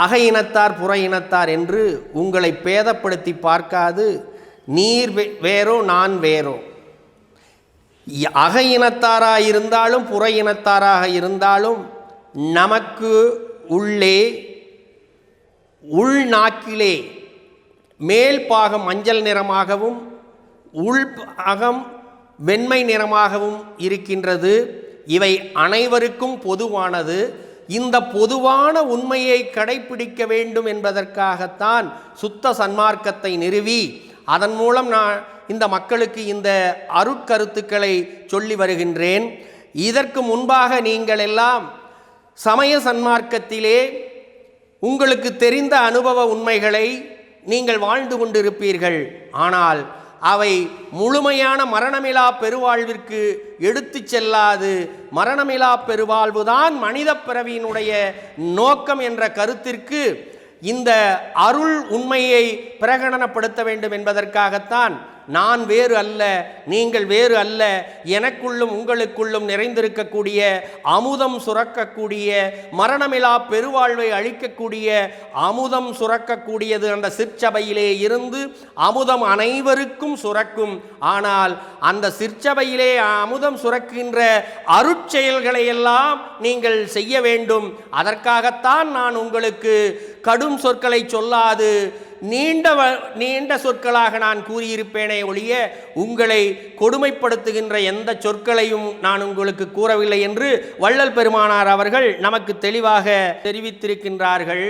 அக இனத்தார் புற இனத்தார் என்று உங்களை பேதப்படுத்தி பார்க்காது, நீர் வேறோ நான் வேறோ, அக இனத்தாராக இருந்தாலும் புற இனத்தாராக இருந்தாலும் நமக்கு உள்ளே உள்நாக்கிலே மேல் பாகம் மஞ்சள் நிறமாகவும் உள் பாகம் வெண்மை நிறமாகவும் இருக்கின்றது. இவை அனைவருக்கும் பொதுவானது. இந்த பொதுவான உண்மையை கடைப்பிடிக்க வேண்டும் என்பதற்காகத்தான் சுத்த சன்மார்க்கத்தை நிறுவி அதன் மூலம் நான் இந்த மக்களுக்கு இந்த அருட்கருத்துக்களை சொல்லி வருகின்றேன். இதற்கு முன்பாக நீங்கள் எல்லாம் சமய சன்மார்க்கத்திலே உங்களுக்கு தெரிந்த அனுபவ உண்மைகளை நீங்கள் வாழ்ந்து கொண்டிருப்பீர்கள். ஆனால் அவை முழுமையான மரணமிலா பெருவாழ்விற்கு எடுத்து செல்லாது. மரணமிலா பெருவாழ்வுதான் மனித பிறவியினுடைய நோக்கம் என்ற கருத்திற்கு இந்த அருள் உண்மையை பிரகடனப்படுத்த வேண்டும் என்பதற்காகத்தான் நான் வேறு அல்ல, நீங்கள் வேறு அல்ல, எனக்குள்ளும் உங்களுக்குள்ளும் நிறைந்திருக்கக்கூடிய அமுதம் சுரக்கக்கூடிய மரணமிலா பெருவாழ்வை அளிக்கக்கூடிய அமுதம் சுரக்கக்கூடியது அந்த சிற்சபையிலே இருந்து அமுதம் அனைவருக்கும் சுரக்கும். ஆனால் அந்த சிற்சபையிலே அமுதம் சுரக்கின்ற அருட்செயல்களை எல்லாம் நீங்கள் செய்ய வேண்டும். அதற்காகத்தான் நான் உங்களுக்கு கடும் சொற்களை சொல்லாது நீண்ட சொற்களாக நான் கூறியிருப்பேனே ஒழிய உங்களை கொடுமைப்படுத்துகின்ற எந்த சொற்களையும் நான் உங்களுக்கு கூறவில்லை என்று வள்ளல் பெருமானார் அவர்கள் நமக்கு தெளிவாக தெரிவித்திருக்கின்றார்கள்.